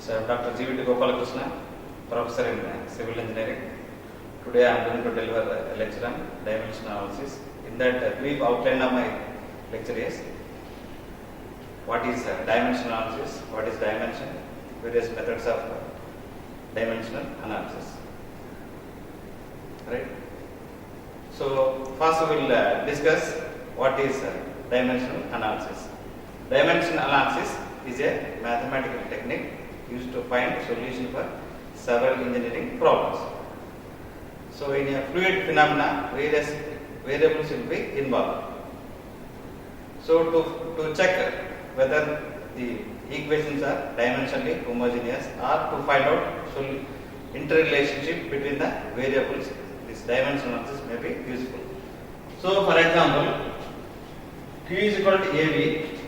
So, Dr. G.V.T. Gopalakrishna, Professor in Civil Engineering. Today I am going to deliver a lecture on dimension analysis. In that brief outline of my lecture is what is dimension analysis, what is dimension, various methods of dimensional analysis. Right? So, first we will discuss what is dimensional analysis. Dimension analysis is a mathematical technique used to find solution for several engineering problems. So, in a fluid phenomena, various variables will be involved. So, to check whether the equations are dimensionally homogeneous or to find out interrelationship between the variables, this dimension analysis may be useful. So, for example, Q is equal to AB,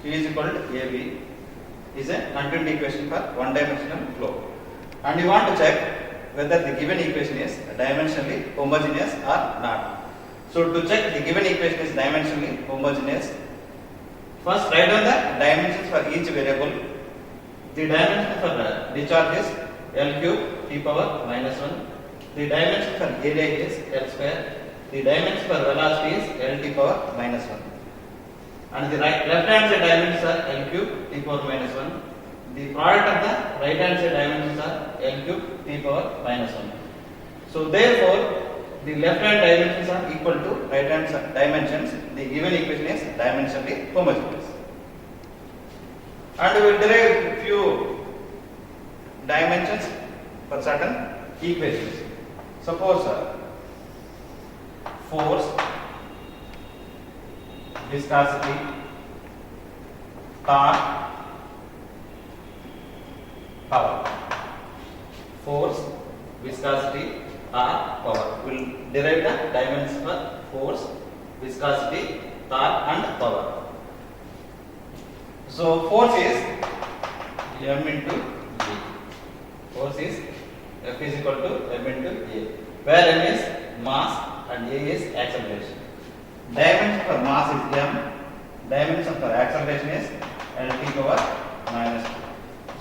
Q is equal to AB is a continuity equation for one-dimensional flow, and you want to check whether the given equation is dimensionally homogeneous or not. So, to check the given equation is dimensionally homogeneous, first write down the dimensions for each variable. The dimension for discharge is L cube t power minus 1. The dimension for area is L square. The dimension for velocity is L t power minus 1. And the left hand side dimensions are L cube t power minus 1. The product of the right hand side dimensions are L cube t power minus 1. So therefore, the left hand dimensions are equal to right hand dimensions. The given equation is dimensionally homogeneous. And we will derive few dimensions for certain equations. Suppose force, viscosity, torque, power. Force, viscosity, or power. We will derive the dimensions for force, viscosity, torque and power. So, force is m into a. Force is F is equal to m into a, where m is mass and a is acceleration. Dimension for mass is m, dimension for acceleration is L t power minus 2.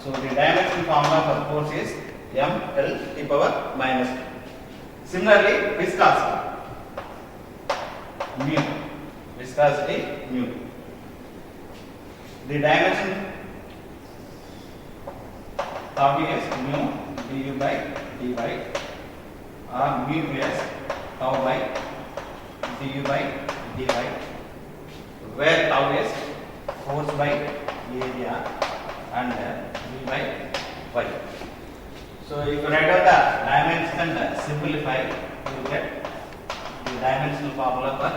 So, the dimension formula for force is m L t power minus 2. Similarly, viscosity, mu, viscosity mu. The dimension of is mu du by dy or mu is tau by du by dy, where tau is force by area and v by y. So, if you write out the dimensions and simplify, you will get the dimensional formula for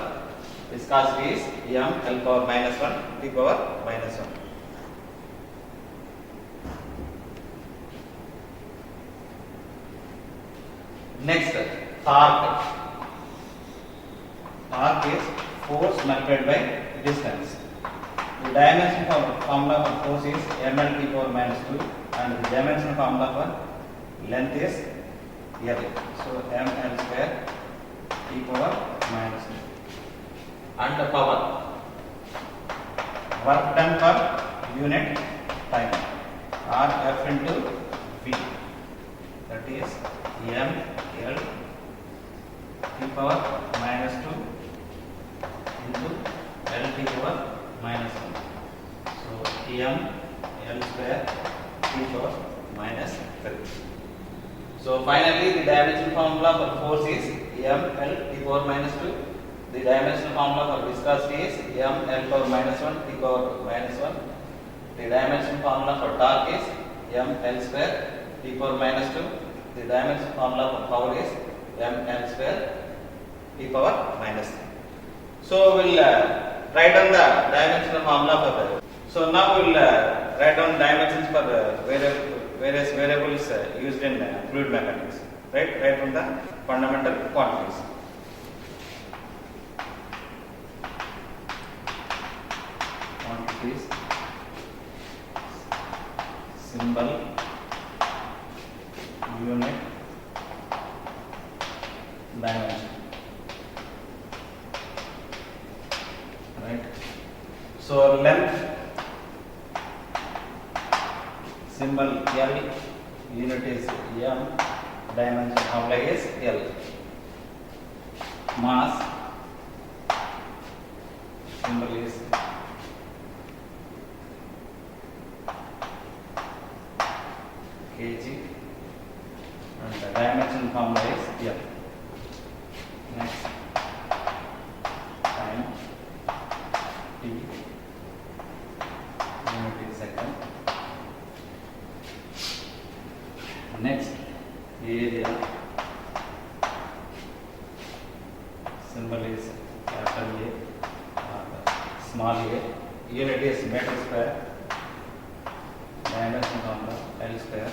viscosity is m L power minus 1 t power minus 1. Next, torque. Torque is force multiplied by distance. The dimension formula for force is ml t power minus 2 and the dimension formula for length is L. So, ml square t power minus 2. And the power, work done per unit time, or F into V, that is m L t power minus 2 into L t power minus 1. So, m L square t power minus 3. So, finally, the dimension formula for force is m L t power minus 2. The dimensional formula for viscosity is m L power minus 1 t power minus 1. The dimension formula for torque is m L square t power minus 2. The dimension formula for power is m L square t power minus 3. So, we will write down the dimensional formula for the. So, now we will write down dimensions for various variables used in fluid mechanics, right from the fundamental quantities. Quantities, symbol, unit, dimension, right. So, length, symbol L, unit is M, dimension formula is L. Mass, symbol is kg, and the dimension formula is L. Next, time T, unit is second. Next, area, symbol is capital A, small a, unit is meter square, dimension formula L square.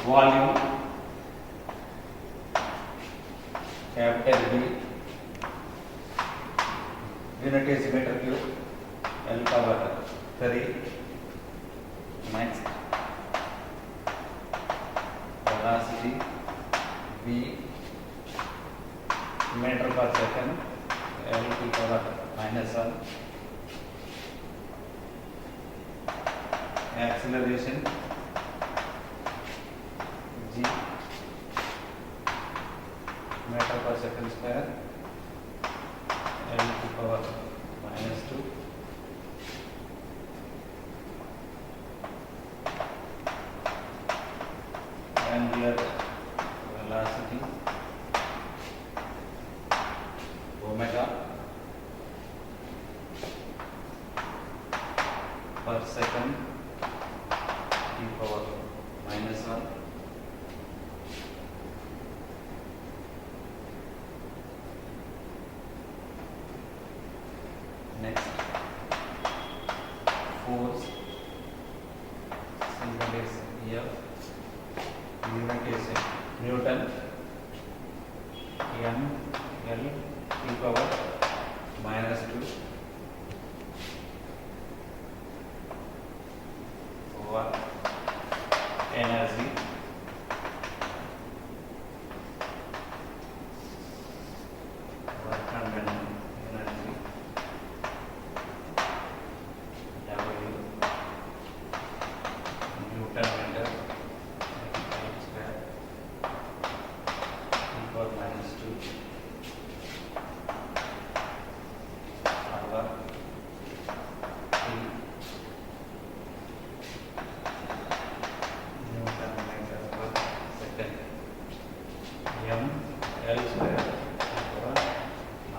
Volume, capital B, unit is meter cube, L power 3. Next, velocity V, meter per second, L to power -1. Acceleration G, meter per second square, L to power -2. Angular velocity omega per second e power -1. Next, force, symbol is F, unit is Newton, M L e power -2. Over energy, work and energy, W, Newton meter, square, e power -2. Hour, T, Newton meter per second, M L square e power -3.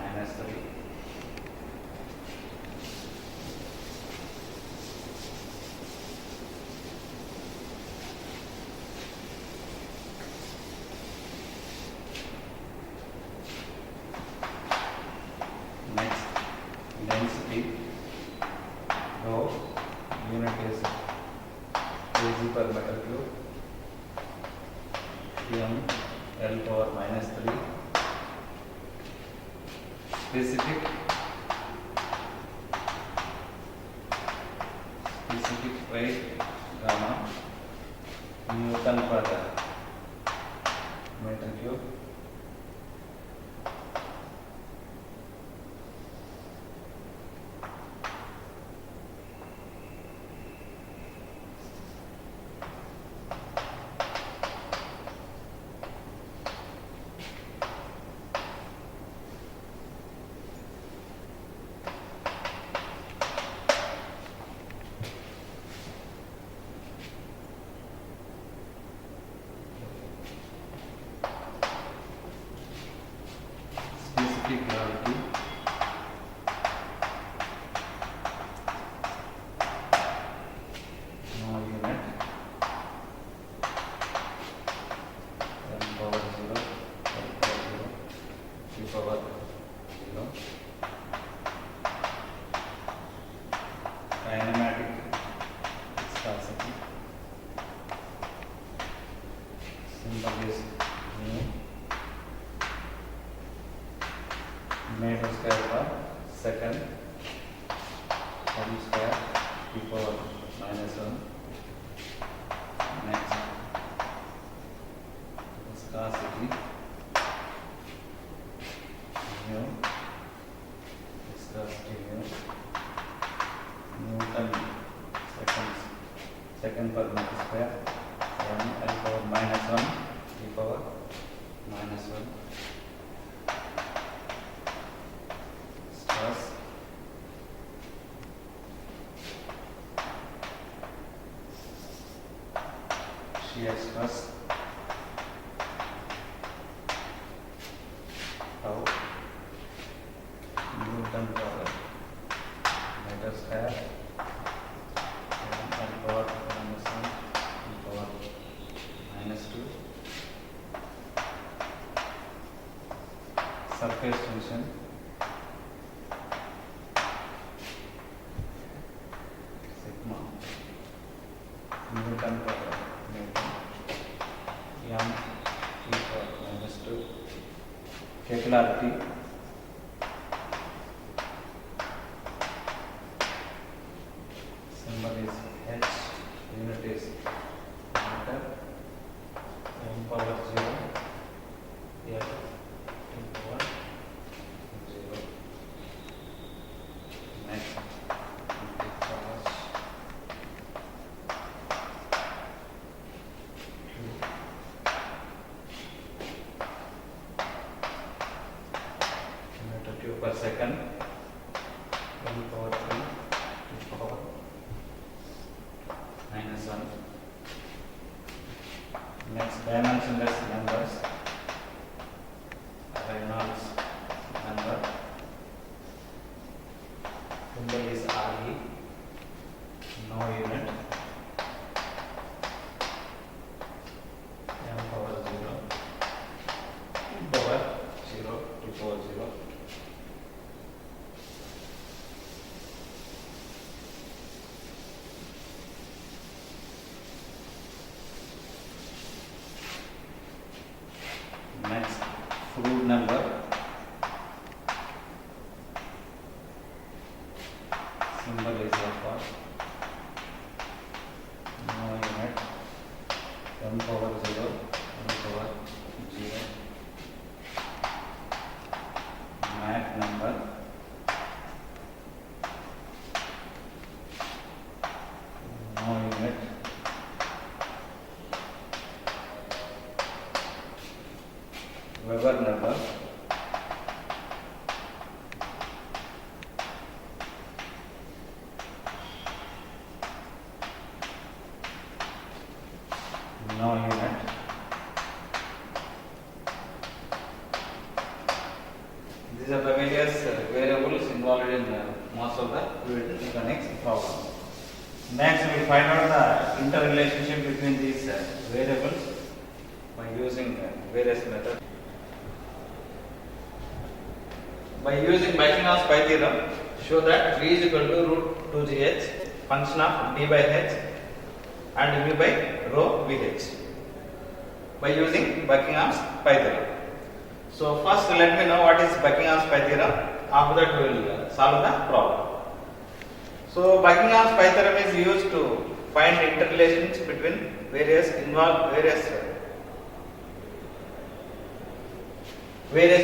Next, density rho, unit is kg per meter cube, M L power -3. Specific weight gamma, Newton per meter cube. Specific gravity, no unit, L power 0, L power 0, Q power 0. Kinematic viscosity, symbol is mu, meter square per second, L square e power -1. Next, viscosity mu, viscosity mu, Newton second Permeate square m l power minus 1 e power minus 1 stress shear stress tau Newton power meter square m l power minus 1 e power minus 2 surface tension sigma Newton power Newton m e power minus 2 capillarity symbol is h, unit is meter, m power 0 l e power 0. Next charge meter cube per second, m power 3 e power minus 1. Next dimensionless numbers, Reynolds number, symbol is RE, no unit, m power 0, power 0 to power 0. Next, fluid number, symbol is alpha, no unit, m power 0, m power 0. Mach number, no unit, Weber number, no unit. These are the various variables involved in most of the fluid mechanics problem. Next, we find out the interrelationship between these variables by using various methods. By using Buckingham's pi theorem, show that V is equal to root 2gh, function of d by h and mu by rho vh. By using Buckingham's pi theorem. So first let me know what is Buckingham's pi theorem. After that we will solve the problem. So Buckingham's pi theorem is used to find interrelations between various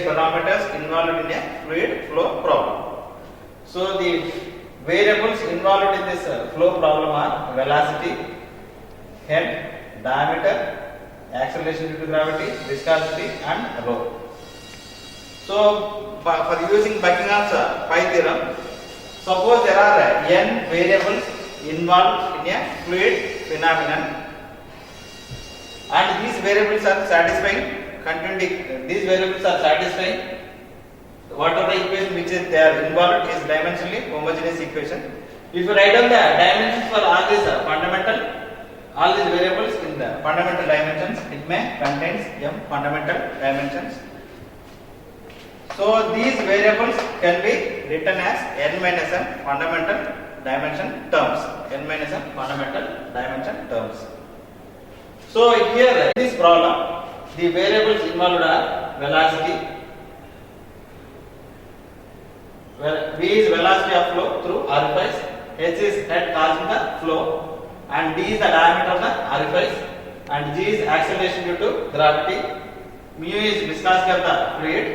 parameters involved in a fluid flow problem. So the variables involved in this flow problem are velocity, head, diameter, acceleration due to gravity, viscosity and rho. So for using Buckingham's pi theorem, suppose there are n variables involved in a fluid phenomenon and these variables are satisfying these variables are satisfying whatever the equation which is they are involved is dimensionally homogeneous equation. If you write down the dimensions for all these variables in the fundamental dimensions, it may contains m fundamental dimensions. So these variables can be written as n minus m fundamental dimension terms. N minus m fundamental dimension terms. So here in this problem, the variables involved are velocity. V is velocity of flow through orifice, h is head causing the flow, and d is the diameter of the orifice, and g is acceleration due to gravity, mu is viscosity of the fluid,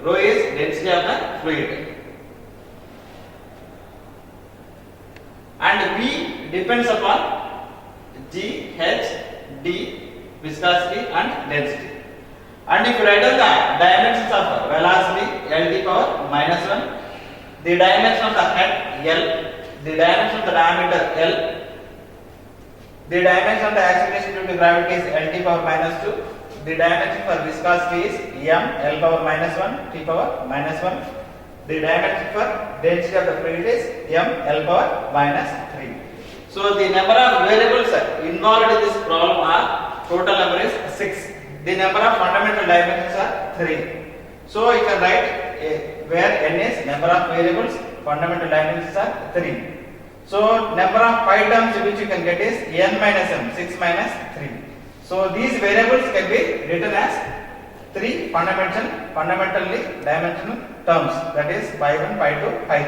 rho is density of the fluid. And V depends upon G, H, D, viscosity and density. And if you write down the dimensions of velocity L d power minus 1, the dimension of the head L, the dimension of the diameter L, the dimension of the acceleration due to gravity is L t power minus 2, the dimension for viscosity is M L power minus 1 t power minus 1, the dimension for density of the fluid is M L power minus 3. So the number of variables involved in this problem are, total number is 6. The number of fundamental dimensions are 3. So you can write where n is number of variables, fundamental dimensions are 3. So number of pi terms which you can get is n minus m, 6 minus 3. So these variables can be written as 3 fundamentally dimensional terms, that is pi 1, pi 2, pi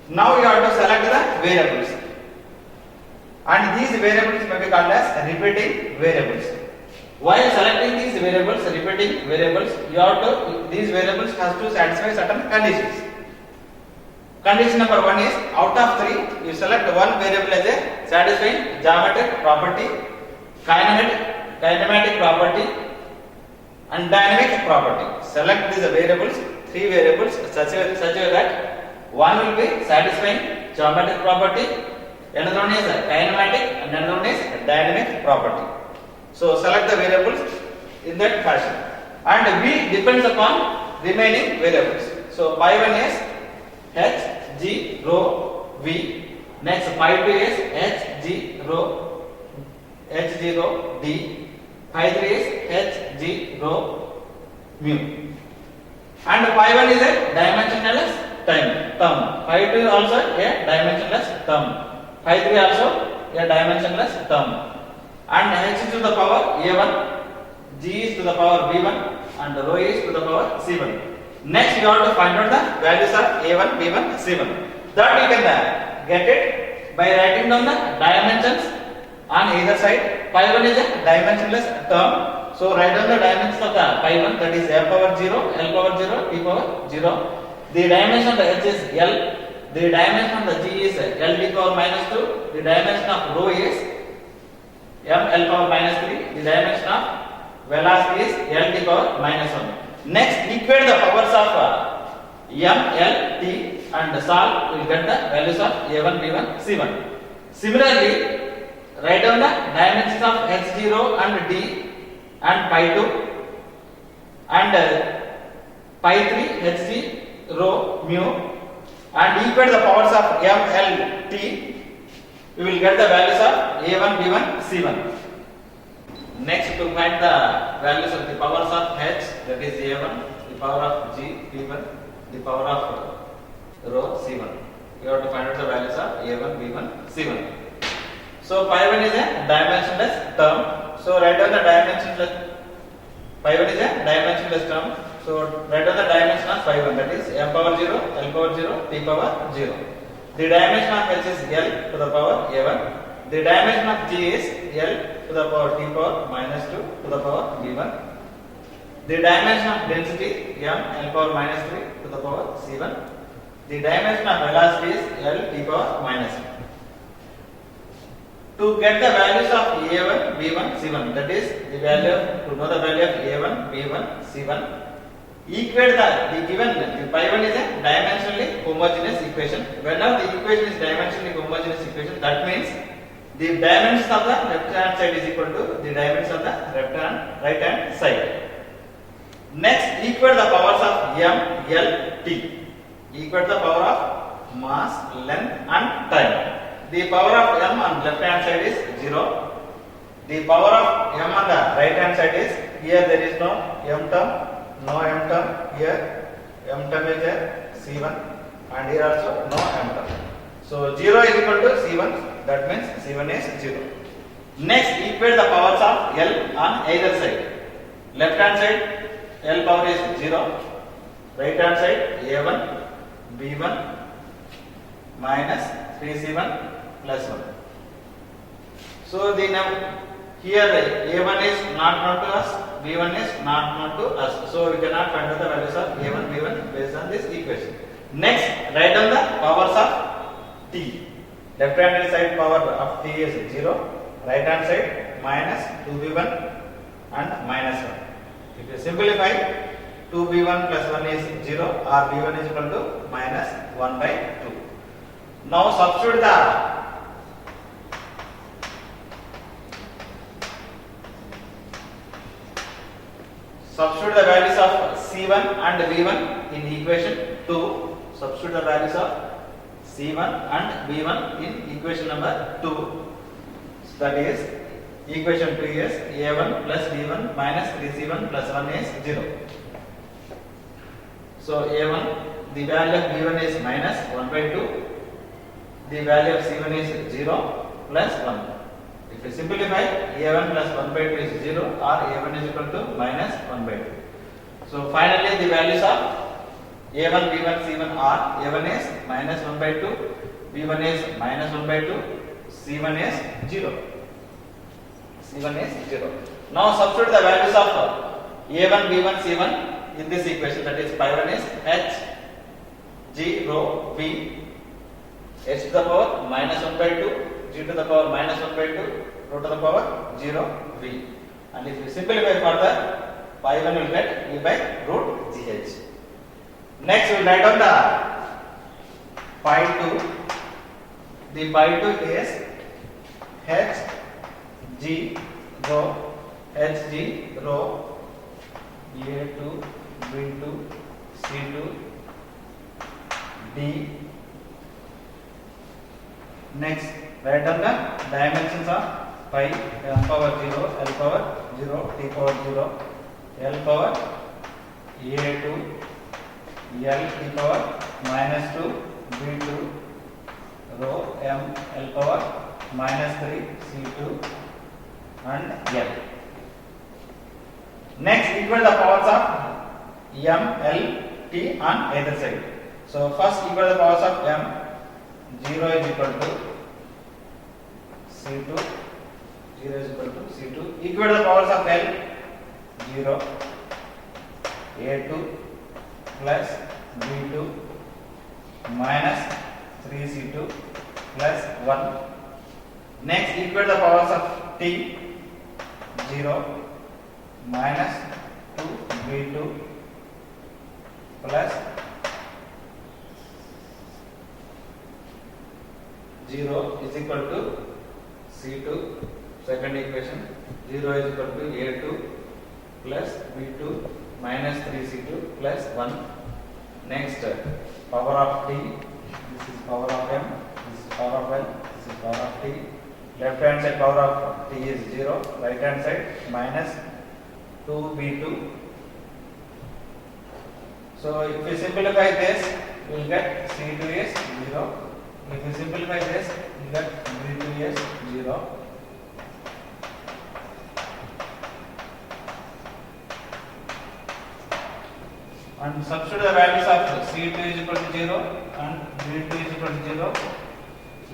3. Now you have to select the variables, and these variables may be called as repeating variables. While selecting these variables, repeating variables, you have to, these variables has to satisfy certain conditions. Condition number 1 is, out of 3, you select one variable as a satisfying geometric property, kinematic property and dynamic property. Select these variables, 3 variables such a way that one will be satisfying geometric property, another one is kinematic and another one is dynamic property. So select the variables in that fashion, and V depends upon remaining variables. So pi 1 is H, G, rho, V. Next pi 2 is H, G, rho, D. Pi 3 is H, G, rho, mu. And pi 1 is a dimensionless term. Pi 2 is also a dimensionless term. Pi 3 also a dimensionless term. And H is to the power A1, G is to the power B1 and rho is to the power C1. Next you have to find out the values of A1, B1, C1. That you can get it by writing down the dimensions on either side. Pi 1 is a dimensionless term. So write down the dimensions of the pi 1, that is A power 0, L power 0, T power 0. The dimension of the H is L. The dimension of the G is L d power minus 2. The dimension of rho is M L power minus 3. The dimension of velocity is L d power minus 1. Next, equate the powers of M, L, T and solve. You will get the values of A1, B1, C1. Similarly, write down the dimensions of H0 and D and pi 2 and pi 3, Hg, rho, mu, and equate the powers of M, L, T. We will get the values of A1, B1, C1. Next, to find the values of the powers of H, that is A1, the power of G, B1, the power of rho, C1. We have to find out the values of A1, B1, C1. So pi 1 is a dimensionless term. So write down the dimensionless. Pi 1 is a dimensionless term. So write down the dimension of pi 1, that is M power 0, L power 0, T power 0. The dimension of H is L to the power A1. The dimension of G is L to the power T power minus 2 to the power B1. The dimension of density M L power minus 3 to the power C1. The dimension of velocity is L T power minus 1. To get the values of A1, B1, C1, that is the value, to know the value of A1, B1, C1, equate the given, the pi 1 is a dimensionally homogeneous equation. Whenever the equation is dimensionally homogeneous equation, that means the dimensions of the left hand side is equal to the dimensions of the right hand side. Next, equate the powers of M, L, T. Equate the power of mass, length and time. The power of M on left hand side is 0. The power of M on the right hand side is, here there is no M term, no M term, here M term is there, C1, and here also no M term. So 0 is equal to C1, that means C1 is 0. Next, equate the powers of L on either side. Left hand side L power is 0, right hand side A1, B1 minus 3C1 plus 1. So the here A1 is not known to us, B1 is not known to us. So we cannot find out the values of A1, B1 based on this equation. Next, write down the powers of T. Left hand side power of T is 0, right hand side minus 2b1 and minus 1. If you simplify, 2b1 plus 1 is 0 or b1 is equal to minus 1 by 2. Now substitute the values of c1 and v1 in equation 2. Substitute the values of c1 and v1 in equation number 2. So that is equation 2 is a1 plus b1 minus 3c1 plus 1 is 0. So a1, the value of b1 is minus 1 by 2. The value of c1 is 0 plus 1. If you simplify, a1 plus 1 by 2 is 0 or a1 is equal to minus 1 by 2. So finally the values of a1, b1, c1 are a1 is minus 1 by 2, b1 is minus 1 by 2, c1 is 0. c1 is 0. Now substitute the values of a1, b1, c1 in this equation, that is pi 1 is h, g rho v, h to the power minus 1 by 2, g to the power minus 1 by 2, rho to the power 0 v. And if you simplify further, pi 1 will get v by root gh. Next we will write down the pi 2. The pi 2 is h g rho, h g rho, a2, b2, c2, d. Next, write down the dimensions of pi, m power 0, l power 0, t power 0, l power a2, l t power minus 2, b2, rho m l power minus 3, c2 and l. Next, equal the powers of m, l, t on either side. So first equal the powers of m. 0 is equal to c2, 0 is equal to c2, equal to the powers of l, 0, a2 plus b2 minus 3c2 plus 1. Next, equal to the powers of t, 0 minus 2 b2 plus 0 is equal to c2, second equation, 0 is equal to a2 plus b2 minus 3c2 plus 1. Next, power of t, this is power of m, this is power of l, this is power of t. Left hand side power of t is 0, right hand side minus 2b2. So if we simplify this, we will get c2 is 0. If you simplify this, you get b2 is 0. And substitute the values of c2 is equal to 0 and b2 is equal to 0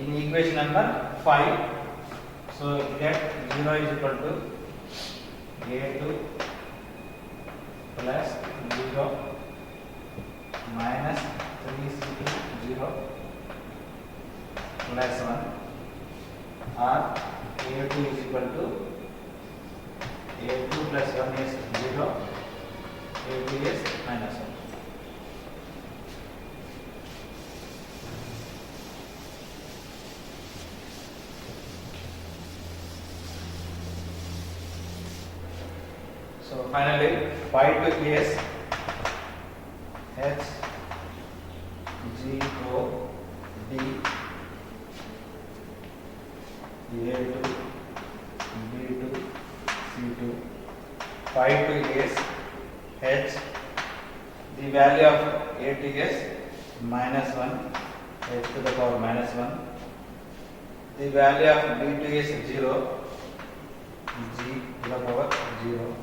in equation number 5. So you get 0 is equal to a2 plus 0 minus 3c2 0 plus 1 or a2 is equal to a2 plus 1 is 0, a2 is minus 1. So finally, pi 2 is h g rho d a2 b2 c2. Pi 2 is h, the value of a2 is minus 1, h to the power minus 1. The value of b2 is 0, g to the power 0.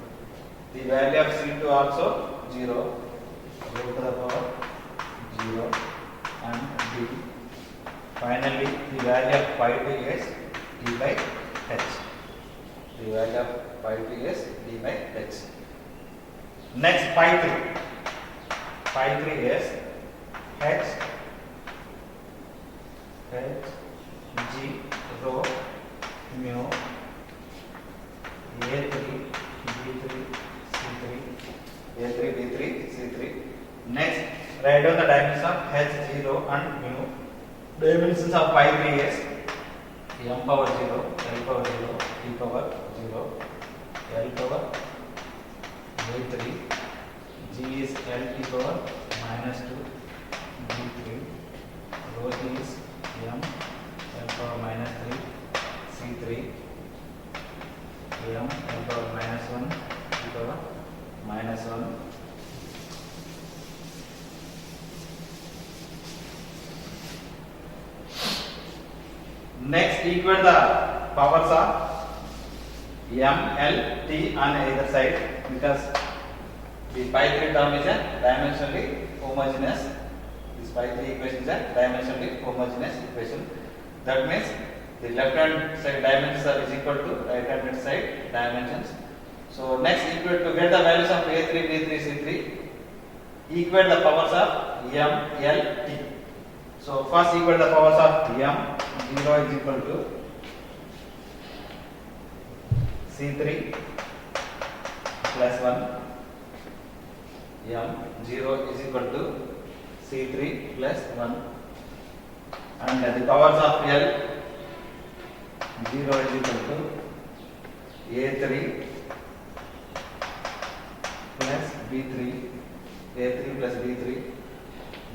The value of c2 also 0, rho to the power 0 and d. Finally, the value of pi 2 is d by h. The value of pi 2 is d by h. Next, pi 3. Pi 3 is h g rho mu and mu. Dimensions of pi 3 is m power 0, l power 0, t power 0, l power a3, g is l t power minus 2, g3, rho is m l power minus 3, c3, m l power minus 1, t power minus 1. Next, equate the powers of m, l, t on either side, because the pi 3 term is a dimensionally homogeneous. This pi 3 equation is a dimensionally homogeneous equation. That means the left hand side dimensions are is equal to right hand side dimensions. So next, equate to get the values of a3, b3, c3. Equate the powers of m, l, t. So first equate the powers of m. 0 is equal to c3 plus 1, m 0 is equal to c3 plus 1, and the powers of l 0 is equal to a3 plus b3, a3 plus b3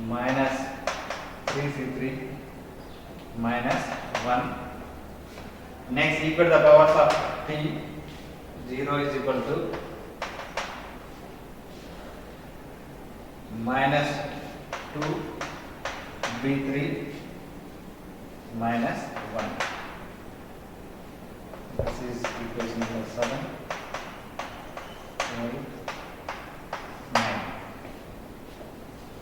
minus 3c3 minus 1. Next, equal the powers of t. 0 is equal to minus 2 b3 minus 1. This is equation number 7, 8, 9.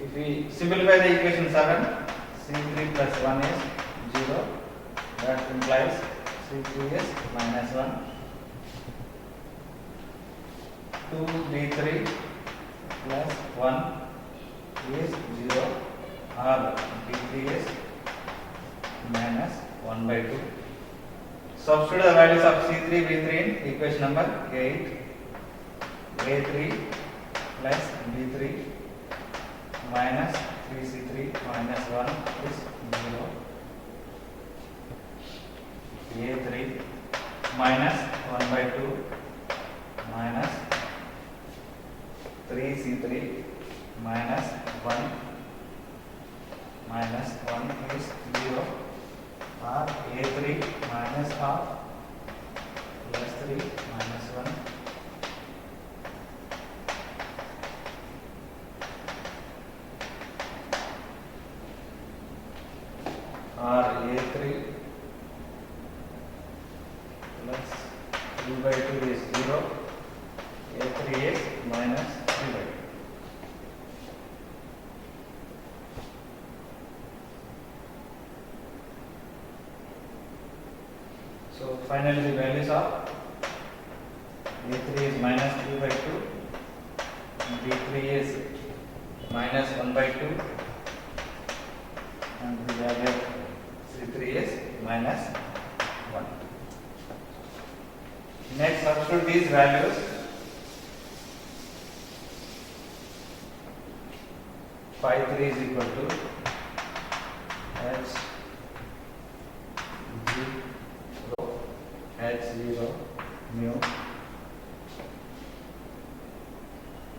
If we simplify the equation 7, c3 plus 1 is 0, that implies c3 is minus 1, 2b3 plus 1 is 0, or b3 is minus 1 by 2. Substitute the values of c3, b3 in equation number 8, a3 plus b3 minus 3c3 minus 1 is 0. a3 minus 1 by 2 minus 3c3 minus 1 minus 1 is 0, or a3 minus half plus 3 minus 1. Or a3 plus 3 by 2 is 0, a3 is minus 3 by 2. So finally the values of a3 is minus 3 by 2, b3 is minus 1 by 2, and the value of c3 is minus 1. Next, substitute these values. Pi 3 is equal to h g rho h0 mu.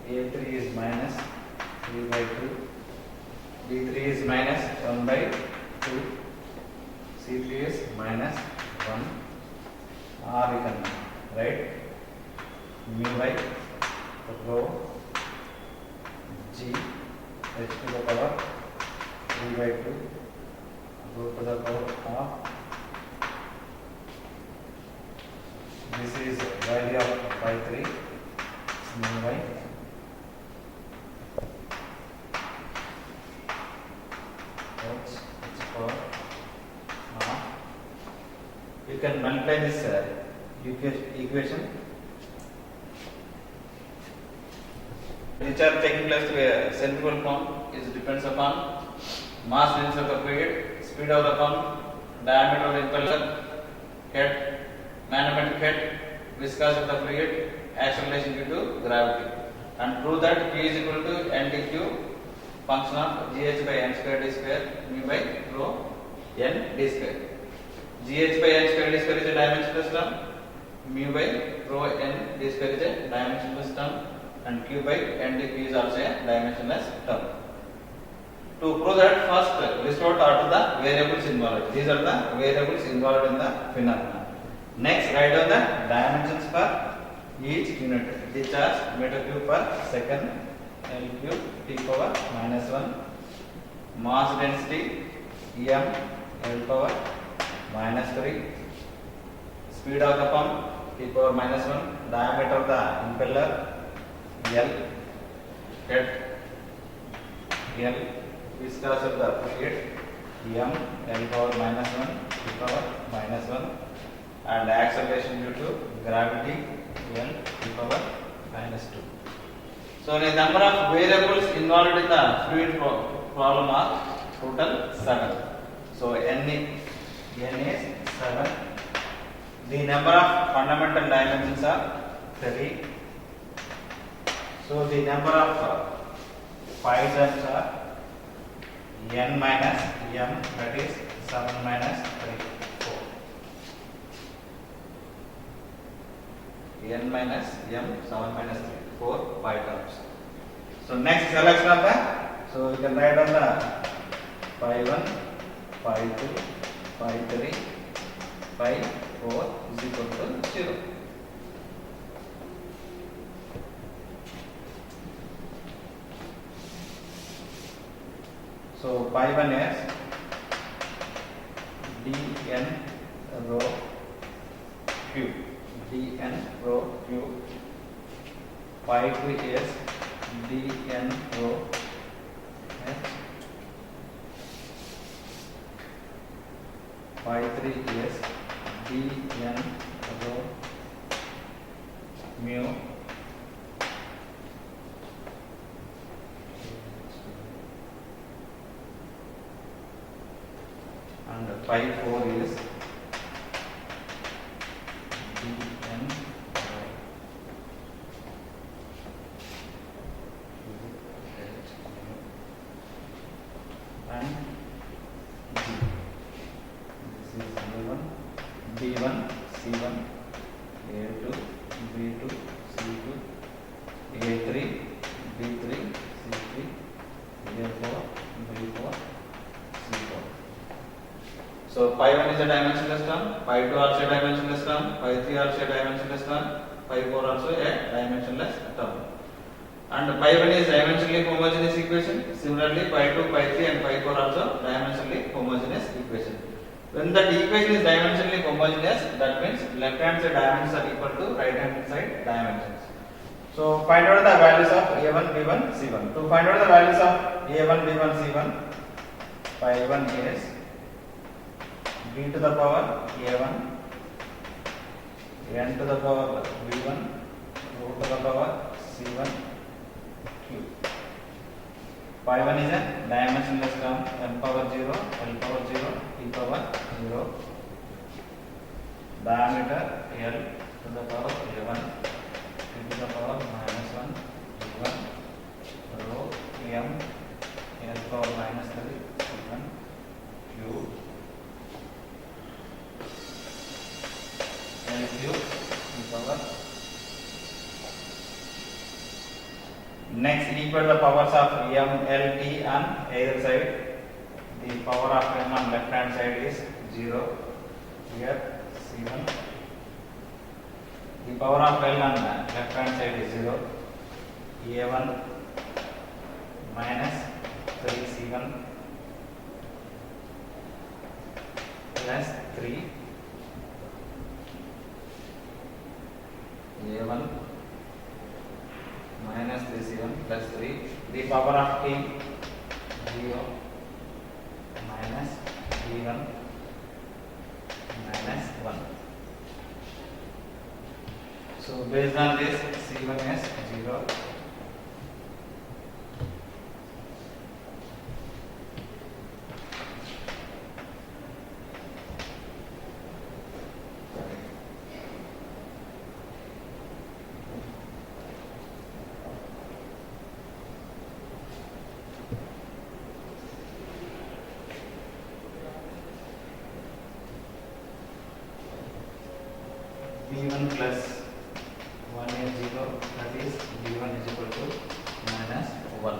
a3 is minus 3 by 2, b3 is minus 1 by 2, c3 is minus 1, or we can write mu by rho g h to the power 3 by 2 rho to the power half. This is value of pi 3 mu by h power half. You can multiply this equation, which are taking place to a centrifugal form, is depends upon mass density of the fluid, speed of the pump, diameter of the impeller, head, manometric head, viscosity of the fluid, acceleration due to gravity, and prove that Q is equal to NdQ function of gh by n square d square mu by rho n d square. Gh by n square d square is a dimensionless term, mu by rho n d square is a dimensionless term, and q by n dq is also a dimensionless term. To prove that, first list out all the variables involved. These are the variables involved in the phenomenon. Next, write down the dimensions for each unit. The charge meter cube per second, L cube t power minus 1, mass density m L power minus 3, speed of the pump t power minus 1, diameter of the impeller L, head L, viscosity of the fluid m L power minus 1 t power minus 1, and acceleration due to gravity L t power minus 2. So the number of variables involved in the fluid problem are total 7. So n is 7. The number of fundamental dimensions are 3. So the number of Poissons are n minus m, that is 7 minus 3, 4. N minus m, 7 minus 3, 4 pi terms. So next selection of the, so you can write on the pi 1, pi 2, pi 3, pi 4 is equal to 0. So pi 1 is dn rho cube, dn rho cube. Pi 2 is dn rho h. Pi 3 is dn rho mu. And pi 4 is dn rho and d. This is A1, B1, C1, A2, B2, C2, A3, B3, C3, A4, B4, C4. So pi 1 is a dimensionless term, pi 2 also a dimensionless term, pi 3 also a dimensionless term, pi 4 also a dimensionless term. And pi 1 is dimensionally homogeneous equation. Similarly, pi 2, pi 3 and pi 4 also dimensionally homogeneous equation. When the equation is dimensionally homogeneous, that means left hand side dimensions are equal to right hand side dimensions. So find out the values of A1, B1, C1. To find out the values of A1, B1, C1, pi 1 is b to the power A1, n to the power B1, rho to the power C1 cube. Pi 1 is a dimensionless term, m power 0, l power 0, t power 0. Diameter L to the power A1, t to the power minus 1, B1, rho m, l power minus 3, C1 cube. L cube e power. Next, equal the powers of m, l, t on either side. The power of m on left hand side is 0. Here C1. The power of l on left hand side is 0. A1 minus 3C1 plus 3. A1 minus 3C1 plus 3. The power of t 0 minus B1 minus 1. So based on this, C1 is 0. B1 plus 1 is 0, that is B1 is equal to minus 1.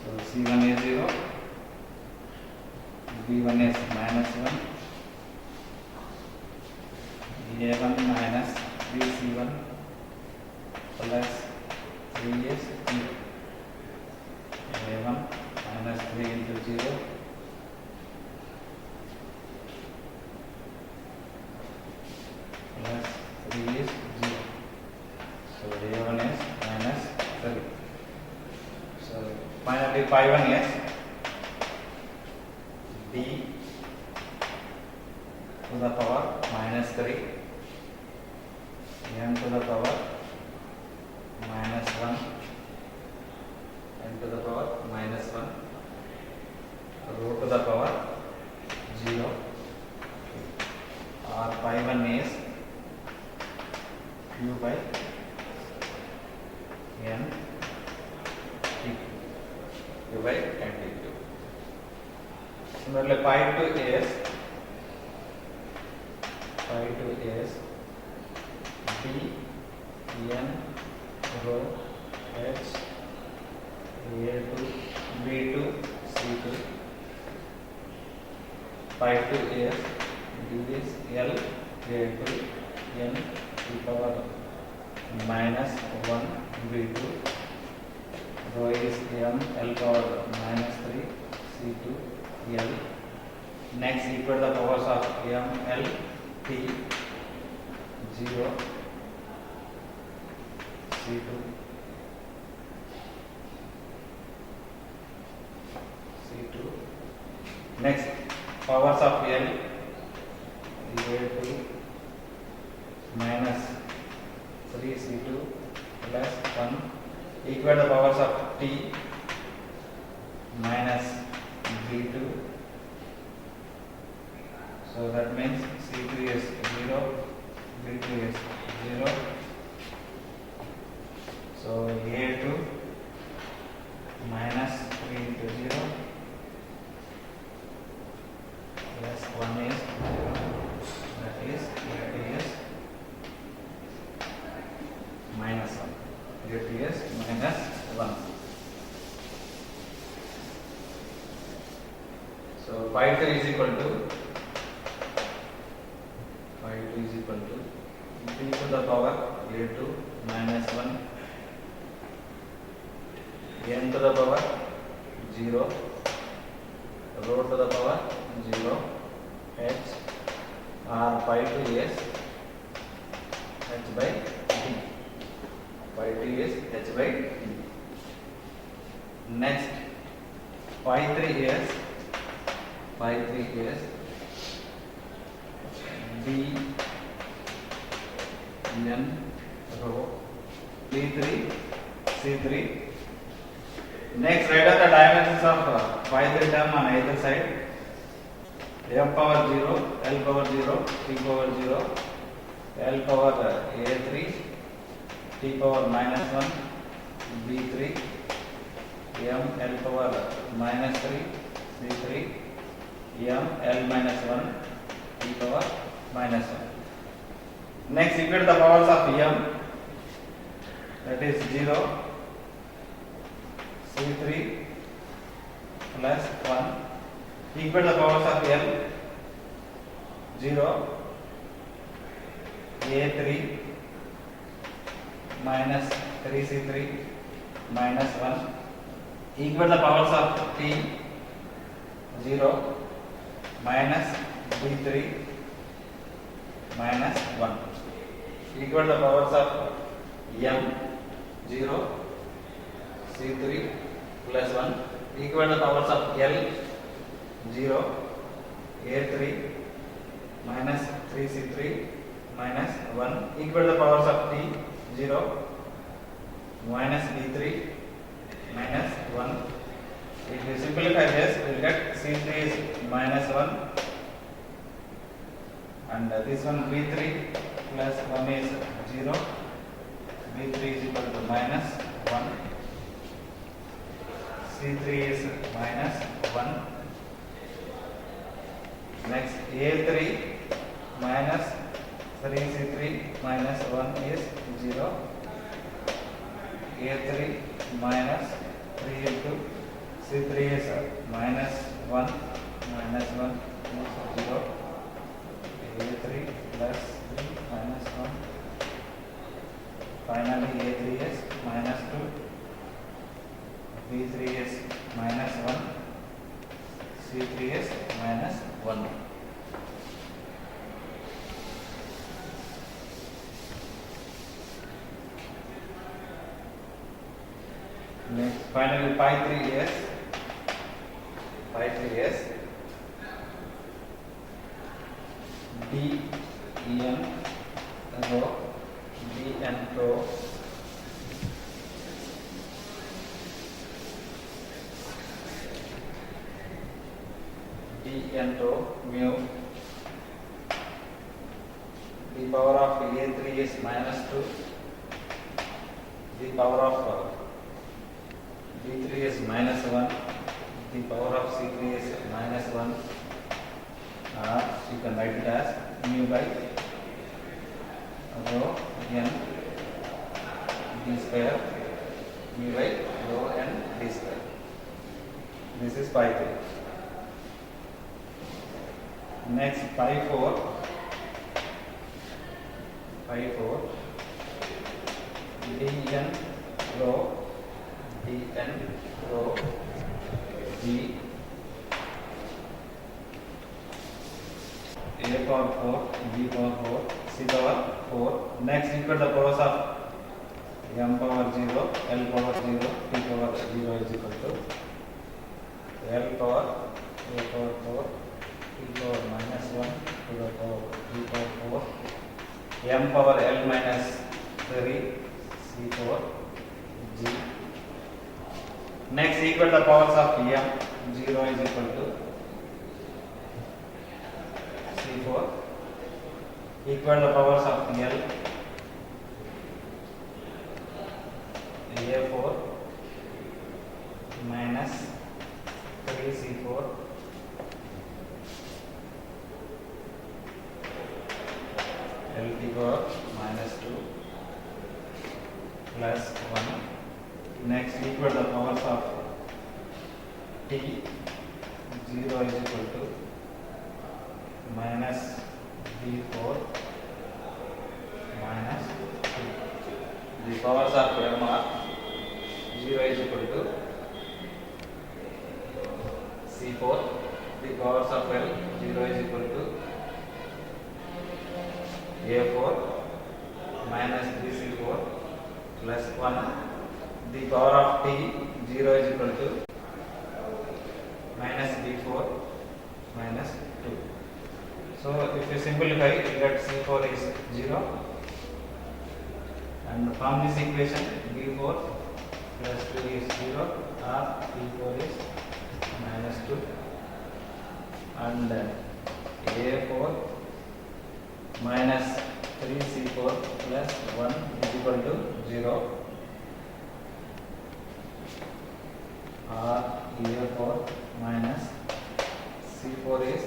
So C1 is 0, B1 is minus 1, A1 minus 3C1 plus 3 is 0. A1 minus 3 into 0 plus 3 is 0. So A1 is minus 3. So finally pi 1 is B to the power minus 3 n to the power minus 1 n to the power minus 1 rho to the power 0 or pi 1 is q by n t q by n t q. Similarly pi 2 is b n rho h a2 b2 c2. Pi 2 is d is l a2 n to the power minus 1 b2 rho is m l power minus 3 c2 l. Next equal the powers of m l t 0 c2 c2. Next powers of l a2 minus 3 c2 plus 1 equal the powers of t minus b2. So that means c2 is 0, b2 is 0. So a2 minus 3 into 0 plus 1 is 0, that is a2 is minus 1, a2 is minus 1. So pi 3 is equal to b to the power a2 minus 1 n to the power 0 rho to the power 0 h or pi 2 is h by d. Pi 2 is h by d. Next pi 3 is b n rho b3 c3. Next write down the dimensions of pi 3 term on either side. m power 0, l power 0, t power 0, l power a3, t power minus 1, b3, m l power minus 3, c3, m l minus 1, t power minus 1. Next equate the powers of m, that is 0, c3 plus 1 equal the powers of l 0 a3 minus 3c3 minus 1 equal the powers of t 0 minus b3 minus 1 equal the powers of m 0 c3 plus 1 equal the powers of l 0 a3 minus 3c3 minus 1 equal the powers of t 0 minus b3 minus 1. If you simplify this, we will get c3 is minus 1 and this one b3 plus 1 is 0, b3 is equal to minus 1, C3 is minus 1. Next A3 minus 3C3 minus 1 is 0. A3 minus 3 into C3 is minus 1 is 0. A3 plus 3 minus 1. Finally A3 is minus 2. B3 is minus 1. C3 is minus 1. Next, finally pi 3 is dn rho dn rho mu. The power of A3 is minus 2. The power of B3 is minus 1. The power of C3 is minus 1. You can write it as mu by rho n d square, mu by rho n d square. This is pi 3. Next pi 4 dn rho g a power 4 b power 4 c power 4. Next equal the powers of m power 0, l power 0, t power 0 is equal to l power a power 4, t power minus 1 to the power t power 4, m power l minus 3, c power g. Next equal the powers of m, 0 is equal to C4, equal the powers of L, A4 minus 3C4 LT power minus 2 plus 1. Next equal the powers of T, 0 is equal to minus B4 minus 2. The powers of M are 0 is equal to C4. The powers of L, 0 is equal to A4 minus 3C4 plus 1. The power of T, 0 is equal to minus B4 minus 2. So if you simplify, you get C4 is 0, and from this equation B4 plus 2 is 0, or B4 is minus 2, and A4 minus 3C4 plus 1 is equal to 0, or A4 minus C4 is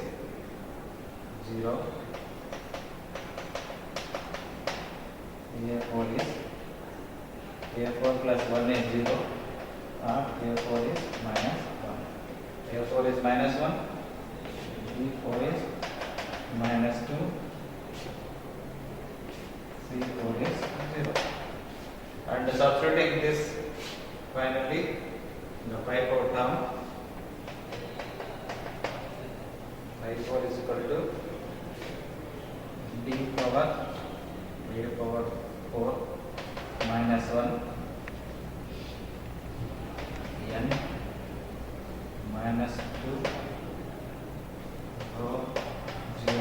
0, A4 plus 1 is 0, or A4 is minus 1. A4 is minus 1, B4 is minus 2, C4 is 0. And substituting this, finally the pi 4 term, pi 4 is equal to d power a power 4 minus 1 n minus 2 rho 0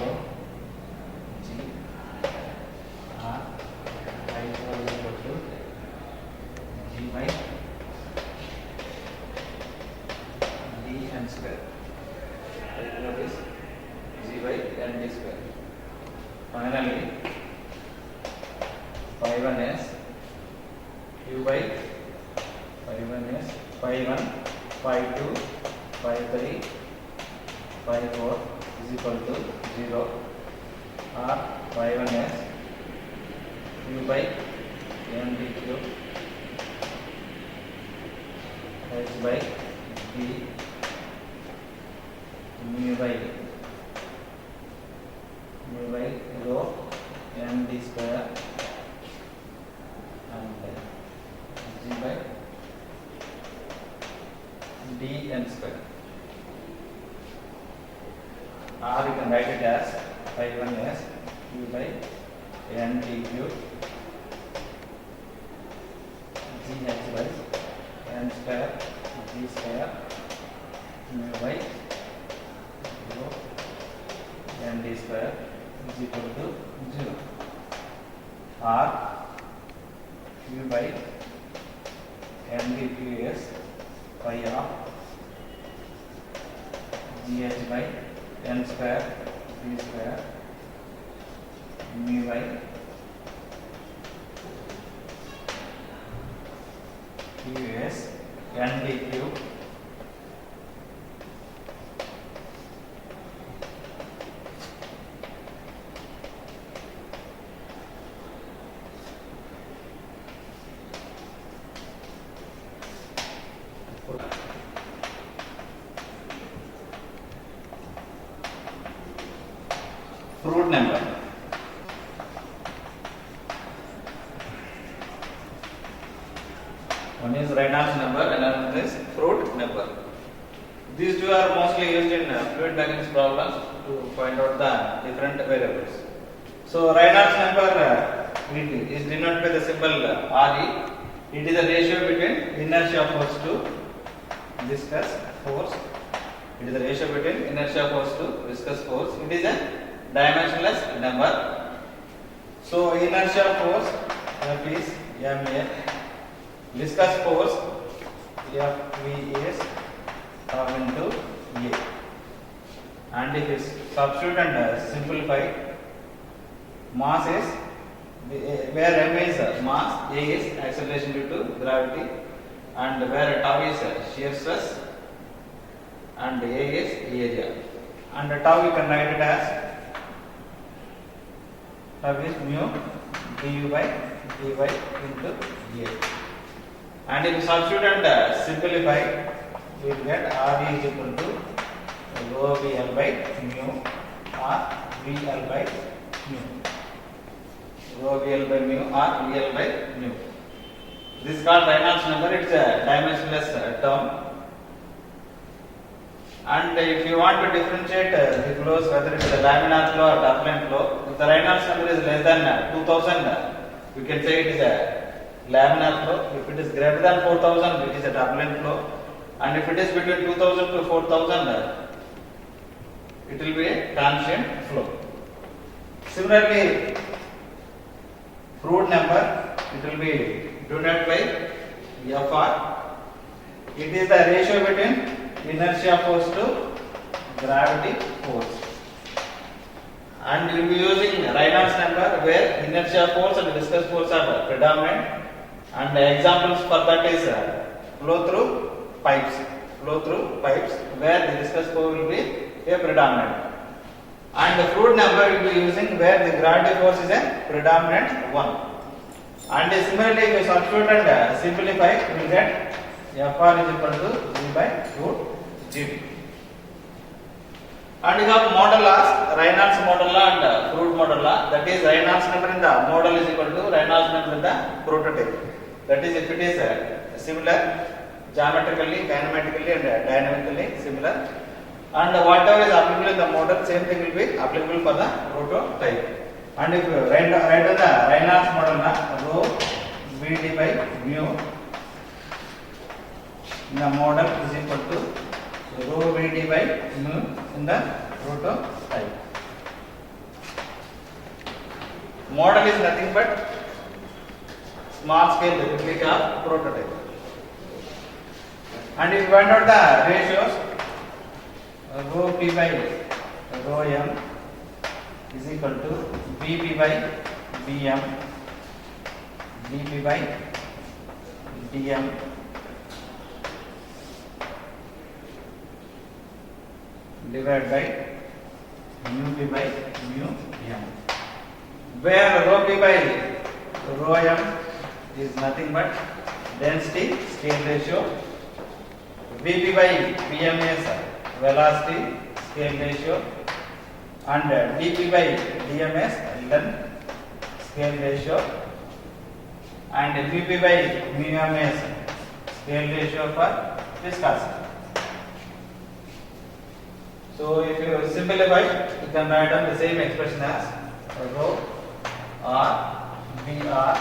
g r pi 4 is equal to g by d n square. Pi 4 is g by n d square. Finally, pi 1 is q by 1s, phi 1, phi 2, phi 3, phi 4 is equal to 0, or phi 1s q by m d cube h by d mu by rho m d square and g by dn square, or you can write it as phi 1s q by n d cube g h by n square g square mu by rho n d square is equal to 0, or q by n d q is phi of gh by n square d square mu by q is n d cube fruit number. One is Reynolds number and another is fruit number. These two are mostly used in fluid mechanics problems to find out the different variables. So Reynolds number it is denoted by the symbol Re. It is the ratio between inertia force to viscous force. It is the ratio between inertia force to viscous force. It is a dimensionless number. So inertia force F is ma, viscous force Fv is tau into A. And if you substitute and simplify, mass is where m is mass, A is acceleration due to gravity, and where tau is shear stress, and A is area. And tau you can write it as tau is mu du by dy into A. And if you substitute and simplify, you will get Re is equal to rho Vl by mu or Vl by mu. Rho Vl by mu or Vl by mu. This is called Reynolds number. It is a dimensionless term. And if you want to differentiate the flows, whether it is a laminar flow or turbulent flow, if the Reynolds number is less than 2000, we can say it is a laminar flow. If it is greater than 4000, it is a turbulent flow. And if it is between 2000 to 4000, it will be a transient flow. Similarly, fruit number, it will be denoted by Fr. It is the ratio between inertia force to gravity force. And we will be using Reynolds number where inertia force and viscous force are predominant. And the examples for that is flow through pipes where the viscous force will be a predominant. And the fruit number we will be using where the gravity force is a predominant one. And similarly, if you substitute and simplify, we will get Fr is equal to V by root Gv. And you have model laws, Reynolds model law and fruit model law. That is, Reynolds number in the model is equal to Reynolds number in the prototype. That is, if it is similar, geometrically, kinematically and dynamically similar. And whatever is applicable in the model, same thing will be applicable for the prototype. And if you write down the Reynolds model, rho Vd by mu in the model is equal to rho Vd by mu in the prototype. Model is nothing but small scale replica of prototype. And if you find out the ratios, rho P by rho m is equal to Vp by Vm, dP by dm, divided by mu p by mu m, where rho p by rho m is nothing but density scale ratio, Vp by Vm is velocity scale ratio, and dP by dm is length scale ratio, and Vp by Vm is scale ratio for viscosity. So if you simplify, you can write down the same expression as rho r Vr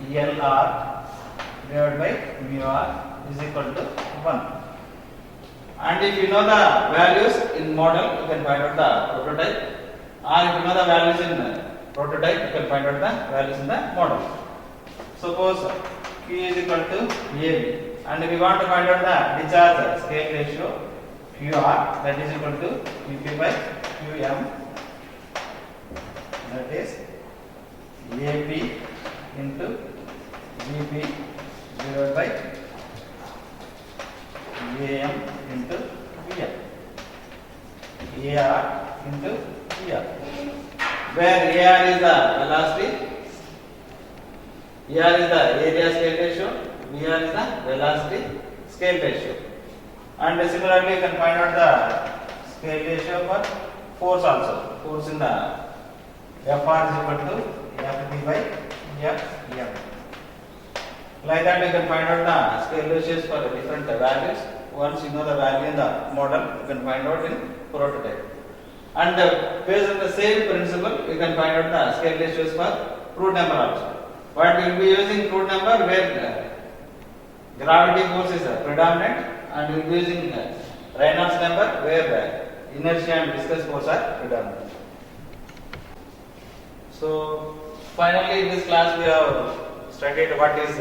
ELR divided by mu r is equal to 1. And if you know the values in model, you can find out the prototype, or if you know the values in prototype, you can find out the values in the model. Suppose Q is equal to AB, and we want to find out the discharge scale ratio QR, that is equal to Vp by Qm, that is AB into Vp divided by AM into Vm, AR into VR, where AR is the velocity, AR is the area scale ratio, VR is the velocity scale ratio. And similarly, you can find out the scale ratio for force also. Force in the Fr is equal to Ft by Fm. Like that, you can find out the scale ratios for different values. Once you know the value in the model, you can find out in prototype. And based on the same principle, you can find out the scale ratios for crude number also. But we will be using crude number where gravity force is predominant, and we will be using Reynolds number where inertia and viscous force are predominant. So finally, in this class we have studied what is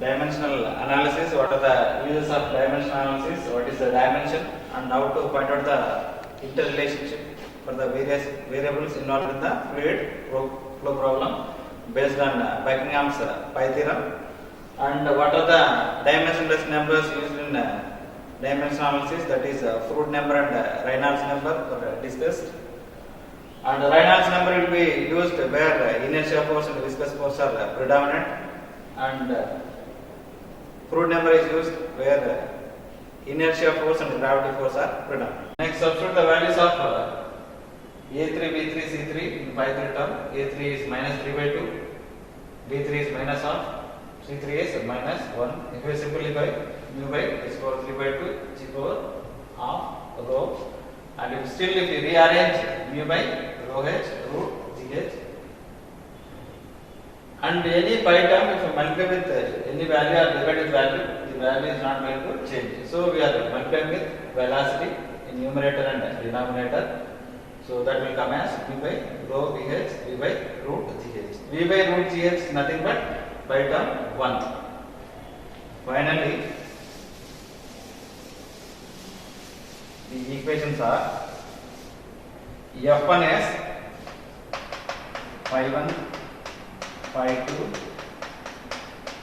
dimensional analysis, what are the uses of dimensional analysis, what is the dimension, and how to find out the interrelationship for the various variables involved in the fluid flow problem based on Buckingham's pi theorem, and what are the dimensionless numbers used in dimensional analysis, that is Froude number and Reynolds number were discussed. And the Reynolds number will be used where inertia force and viscous force are predominant, and Froude number is used where inertia force and gravity force are predominant. Next, substitute the values of A3, B3, C3 in pi 3 term. A3 is minus 3 by 2, B3 is minus half, C3 is minus 1. If you simplify, mu by is equal to 3 by 2, is equal to half rho. And if you rearrange mu by rho h root gh, and any pi term, if you multiply with any value or divide with value, the value is not going to change. So we are multiplying with velocity in numerator and denominator. So that will come as v by rho vh, v by root gh. V by root gh is nothing but pi term 1. Finally, the equations are F1 is pi 1, pi 2,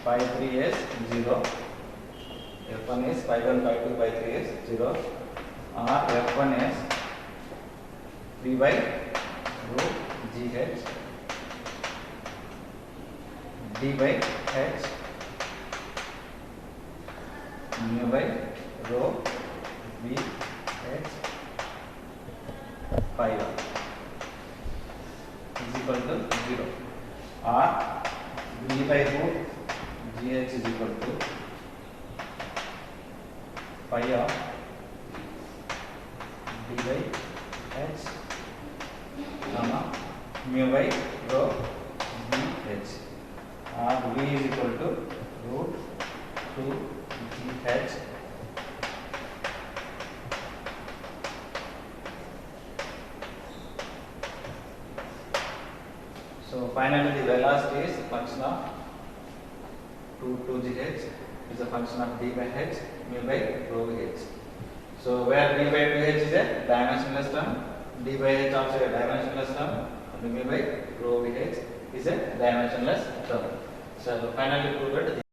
pi 3 is 0. F1 is pi 1, pi 2, pi 3 is 0. Or F1 is 3 by root gh d by h mu by rho v h pi 1 is equal to 0, or v by root gh is equal to pi of d by h comma mu by rho v h, or v is equal to root 2 gh So finally, the velocity is a function of 2 gh is a function of d by h mu by rho h. So where d by 2h is a dimensionless term, d by h also a dimensionless term, and mu by rho h is a dimensionless term. So finally prove that